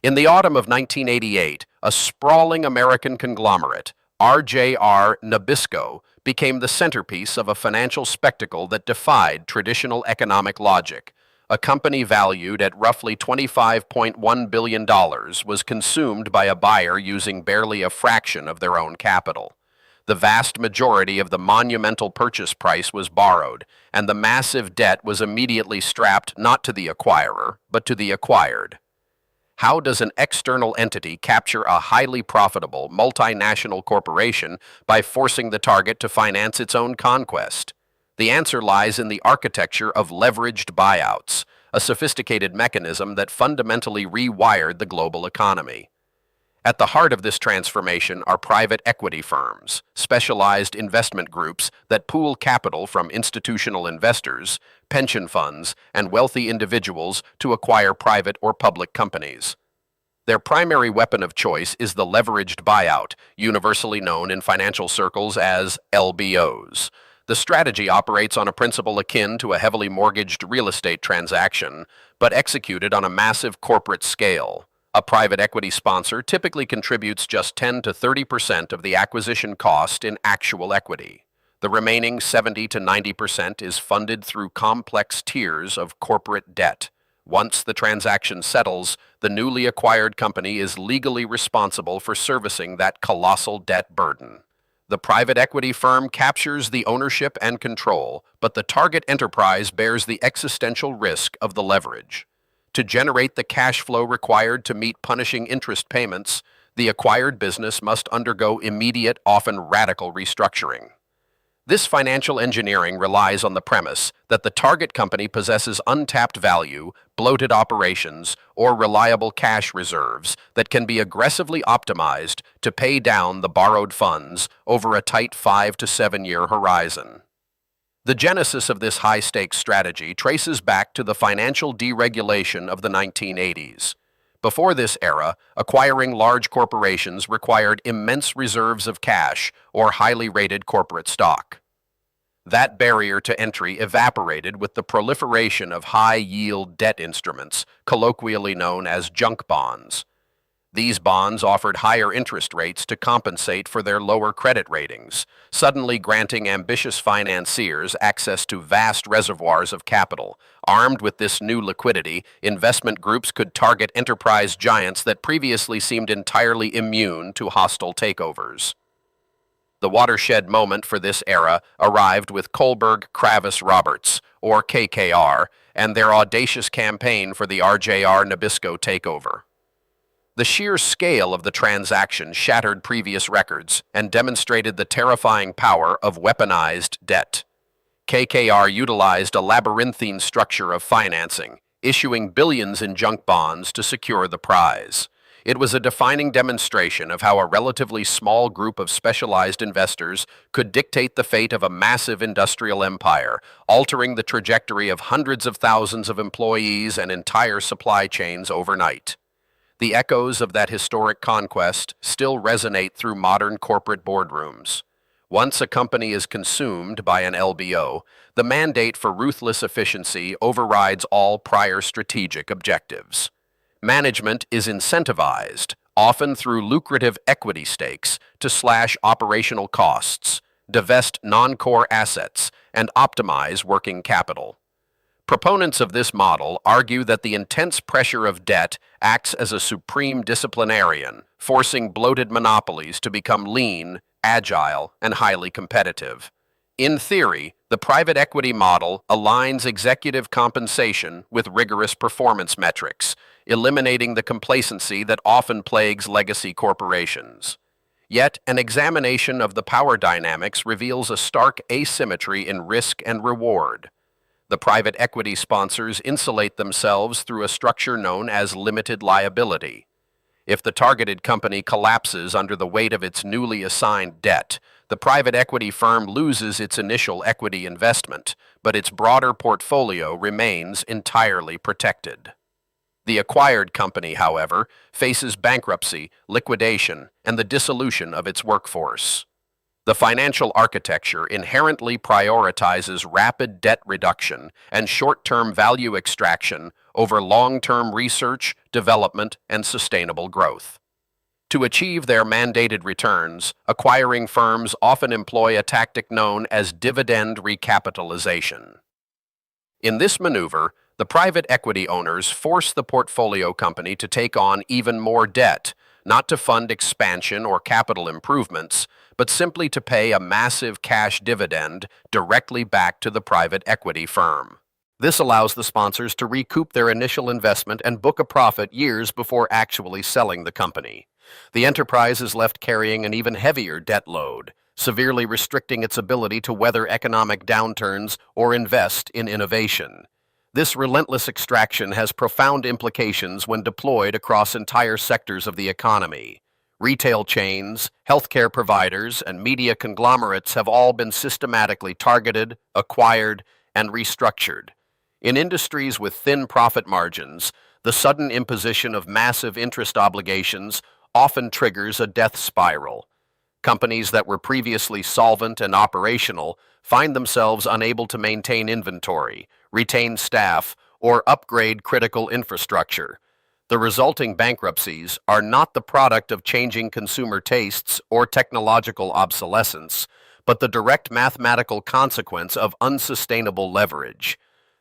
In the autumn of 1988, a sprawling American conglomerate, RJR Nabisco, became the centerpiece of a financial spectacle that defied traditional economic logic. A company valued at roughly $25.1 billion was consumed by a buyer using barely a fraction of their own capital. The vast majority of the monumental purchase price was borrowed, and the massive debt was immediately strapped not to the acquirer, but to the acquired. How does an external entity capture a highly profitable multinational corporation by forcing the target to finance its own conquest? The answer lies in the architecture of leveraged buyouts, a sophisticated mechanism that fundamentally rewired the global economy. At the heart of this transformation are private equity firms, specialized investment groups that pool capital from institutional investors, pension funds, and wealthy individuals to acquire private or public companies. Their primary weapon of choice is the leveraged buyout, universally known in financial circles as LBOs. The strategy operates on a principle akin to a heavily mortgaged real estate transaction, but executed on a massive corporate scale. A private equity sponsor typically contributes just 10 to 30% of the acquisition cost in actual equity. The remaining 70 to 90% is funded through complex tiers of corporate debt. Once the transaction settles, the newly acquired company is legally responsible for servicing that colossal debt burden. The private equity firm captures the ownership and control, but the target enterprise bears the existential risk of the leverage. To generate the cash flow required to meet punishing interest payments, the acquired business must undergo immediate, often radical restructuring. This financial engineering relies on the premise that the target company possesses untapped value, bloated operations, or reliable cash reserves that can be aggressively optimized to pay down the borrowed funds over a tight 5 to 7 year horizon. The genesis of this high-stakes strategy traces back to the financial deregulation of the 1980s. Before this era, acquiring large corporations required immense reserves of cash or highly rated corporate stock. That barrier to entry evaporated with the proliferation of high-yield debt instruments, colloquially known as junk bonds. These bonds offered higher interest rates to compensate for their lower credit ratings, suddenly granting ambitious financiers access to vast reservoirs of capital. Armed with this new liquidity, investment groups could target enterprise giants that previously seemed entirely immune to hostile takeovers. The watershed moment for this era arrived with Kohlberg Kravis Roberts, or KKR, and their audacious campaign for the RJR Nabisco takeover. The sheer scale of the transaction shattered previous records and demonstrated the terrifying power of weaponized debt. KKR utilized a labyrinthine structure of financing, issuing billions in junk bonds to secure the prize. It was a defining demonstration of how a relatively small group of specialized investors could dictate the fate of a massive industrial empire, altering the trajectory of hundreds of thousands of employees and entire supply chains overnight. The echoes of that historic conquest still resonate through modern corporate boardrooms. Once a company is consumed by an LBO, the mandate for ruthless efficiency overrides all prior strategic objectives. Management is incentivized, often through lucrative equity stakes, to slash operational costs, divest non-core assets, and optimize working capital. Proponents of this model argue that the intense pressure of debt acts as a supreme disciplinarian, forcing bloated monopolies to become lean, agile, and highly competitive. In theory, the private equity model aligns executive compensation with rigorous performance metrics, eliminating the complacency that often plagues legacy corporations. Yet, an examination of the power dynamics reveals a stark asymmetry in risk and reward. The private equity sponsors insulate themselves through a structure known as limited liability. If the targeted company collapses under the weight of its newly assigned debt, the private equity firm loses its initial equity investment, but its broader portfolio remains entirely protected. The acquired company, however, faces bankruptcy, liquidation, and the dissolution of its workforce. The financial architecture inherently prioritizes rapid debt reduction and short-term value extraction over long-term research, development, and sustainable growth. To achieve their mandated returns, acquiring firms often employ a tactic known as dividend recapitalization. In this maneuver, the private equity owners force the portfolio company to take on even more debt, not to fund expansion or capital improvements, but simply to pay a massive cash dividend directly back to the private equity firm. This allows the sponsors to recoup their initial investment and book a profit years before actually selling the company. The enterprise is left carrying an even heavier debt load, severely restricting its ability to weather economic downturns or invest in innovation. This relentless extraction has profound implications when deployed across entire sectors of the economy. Retail chains, healthcare providers, and media conglomerates have all been systematically targeted, acquired, and restructured. In industries with thin profit margins, the sudden imposition of massive interest obligations often triggers a death spiral. Companies that were previously solvent and operational find themselves unable to maintain inventory, retain staff, or upgrade critical infrastructure. The resulting bankruptcies are not the product of changing consumer tastes or technological obsolescence, but the direct mathematical consequence of unsustainable leverage.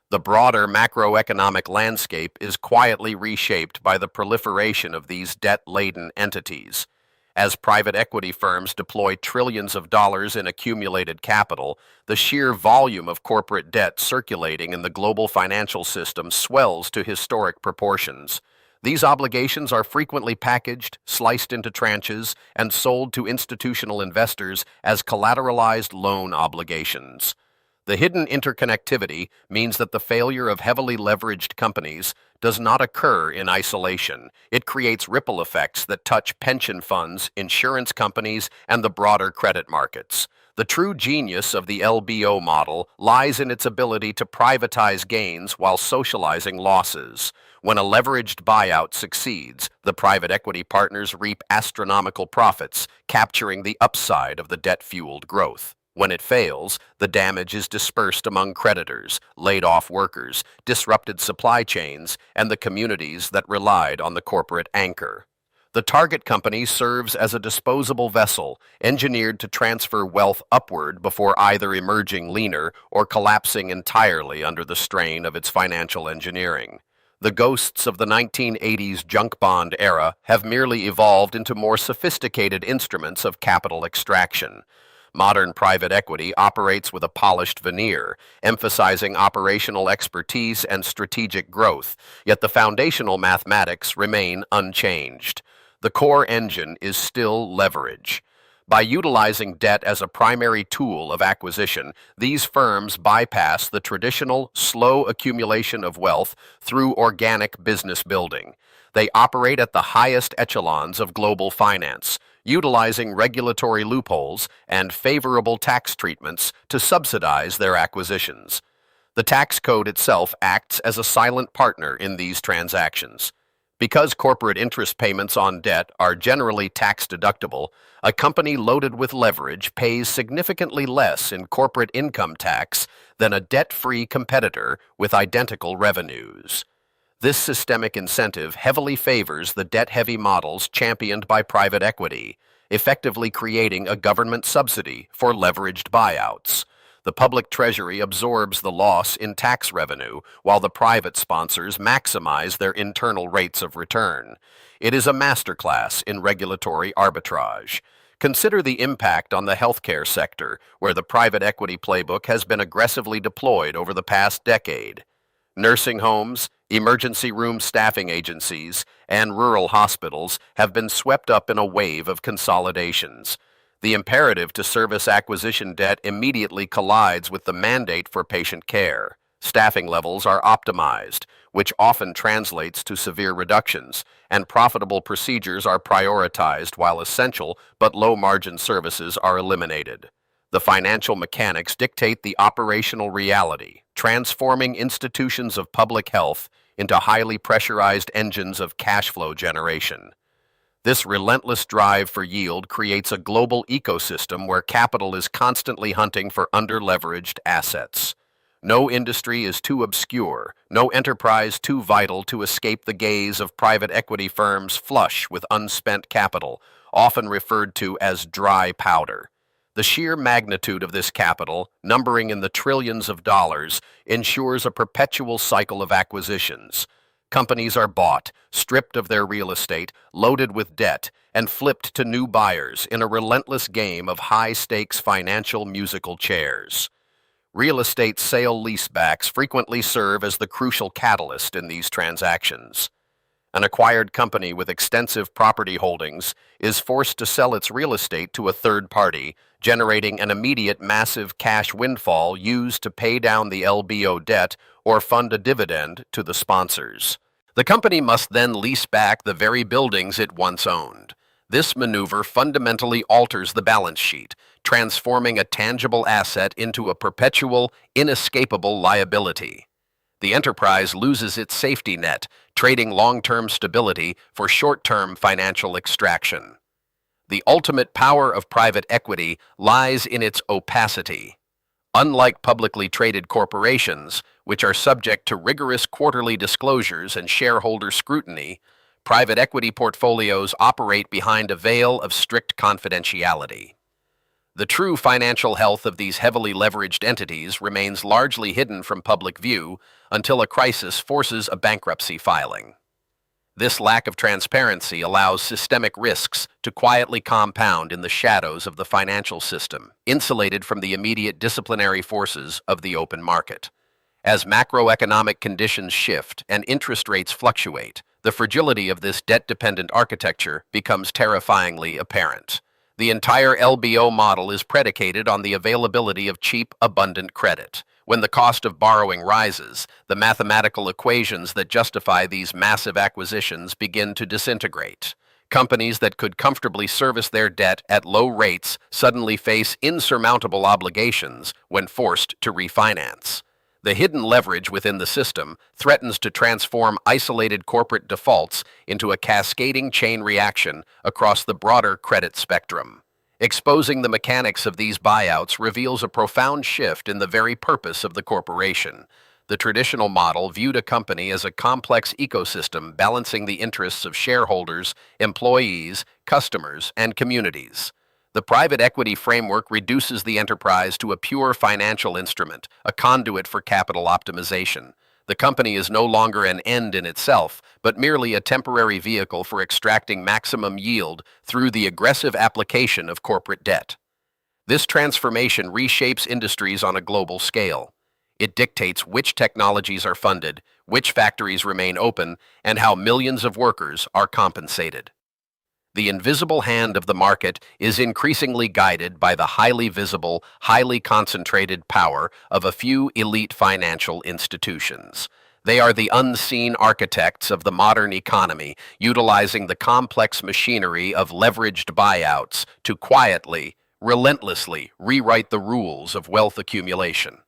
The broader macroeconomic landscape is quietly reshaped by the proliferation of these debt-laden entities. As private equity firms deploy trillions of dollars in accumulated capital, the sheer volume of corporate debt circulating in the global financial system swells to historic proportions. These obligations are frequently packaged, sliced into tranches, and sold to institutional investors as collateralized loan obligations. The hidden interconnectivity means that the failure of heavily leveraged companies does not occur in isolation. It creates ripple effects that touch pension funds, insurance companies, and the broader credit markets. The true genius of the LBO model lies in its ability to privatize gains while socializing losses. When a leveraged buyout succeeds, the private equity partners reap astronomical profits, capturing the upside of the debt-fueled growth. When it fails, the damage is dispersed among creditors, laid-off workers, disrupted supply chains, and the communities that relied on the corporate anchor. The target company serves as a disposable vessel, engineered to transfer wealth upward before either emerging leaner or collapsing entirely under the strain of its financial engineering. The ghosts of the 1980s junk bond era have merely evolved into more sophisticated instruments of capital extraction. Modern private equity operates with a polished veneer, emphasizing operational expertise and strategic growth, yet the foundational mathematics remain unchanged. The core engine is still leverage. By utilizing debt as a primary tool of acquisition, these firms bypass the traditional, slow accumulation of wealth through organic business building. They operate at the highest echelons of global finance, utilizing regulatory loopholes and favorable tax treatments to subsidize their acquisitions. The tax code itself acts as a silent partner in these transactions. Because corporate interest payments on debt are generally tax-deductible, a company loaded with leverage pays significantly less in corporate income tax than a debt-free competitor with identical revenues. This systemic incentive heavily favors the debt-heavy models championed by private equity, effectively creating a government subsidy for leveraged buyouts. The public treasury absorbs the loss in tax revenue, while the private sponsors maximize their internal rates of return. It is a masterclass in regulatory arbitrage. Consider the impact on the healthcare sector, where the private equity playbook has been aggressively deployed over the past decade. Nursing homes, emergency room staffing agencies, and rural hospitals have been swept up in a wave of consolidations. The imperative to service acquisition debt immediately collides with the mandate for patient care. Staffing levels are optimized, which often translates to severe reductions, and profitable procedures are prioritized while essential but low-margin services are eliminated. The financial mechanics dictate the operational reality, transforming institutions of public health into highly pressurized engines of cash flow generation. This relentless drive for yield creates a global ecosystem where capital is constantly hunting for under-leveraged assets. No industry is too obscure, no enterprise too vital to escape the gaze of private equity firms flush with unspent capital, often referred to as dry powder. The sheer magnitude of this capital, numbering in the trillions of dollars, ensures a perpetual cycle of acquisitions. Companies are bought, stripped of their real estate, loaded with debt, and flipped to new buyers in a relentless game of high-stakes financial musical chairs. Real estate sale-leasebacks frequently serve as the crucial catalyst in these transactions. An acquired company with extensive property holdings is forced to sell its real estate to a third party, generating an immediate massive cash windfall used to pay down the LBO debt or fund a dividend to the sponsors. The company must then lease back the very buildings it once owned. This maneuver fundamentally alters the balance sheet, transforming a tangible asset into a perpetual, inescapable liability. The enterprise loses its safety net, trading long-term stability for short-term financial extraction. The ultimate power of private equity lies in its opacity. Unlike publicly traded corporations, which are subject to rigorous quarterly disclosures and shareholder scrutiny, private equity portfolios operate behind a veil of strict confidentiality. The true financial health of these heavily leveraged entities remains largely hidden from public view until a crisis forces a bankruptcy filing. This lack of transparency allows systemic risks to quietly compound in the shadows of the financial system, insulated from the immediate disciplinary forces of the open market. As macroeconomic conditions shift and interest rates fluctuate, the fragility of this debt-dependent architecture becomes terrifyingly apparent. The entire LBO model is predicated on the availability of cheap, abundant credit. When the cost of borrowing rises, the mathematical equations that justify these massive acquisitions begin to disintegrate. Companies that could comfortably service their debt at low rates suddenly face insurmountable obligations when forced to refinance. The hidden leverage within the system threatens to transform isolated corporate defaults into a cascading chain reaction across the broader credit spectrum. Exposing the mechanics of these buyouts reveals a profound shift in the very purpose of the corporation. The traditional model viewed a company as a complex ecosystem balancing the interests of shareholders, employees, customers, and communities. The private equity framework reduces the enterprise to a pure financial instrument, a conduit for capital optimization. The company is no longer an end in itself, but merely a temporary vehicle for extracting maximum yield through the aggressive application of corporate debt. This transformation reshapes industries on a global scale. It dictates which technologies are funded, which factories remain open, and how millions of workers are compensated. The invisible hand of the market is increasingly guided by the highly visible, highly concentrated power of a few elite financial institutions. They are the unseen architects of the modern economy, utilizing the complex machinery of leveraged buyouts to quietly, relentlessly rewrite the rules of wealth accumulation.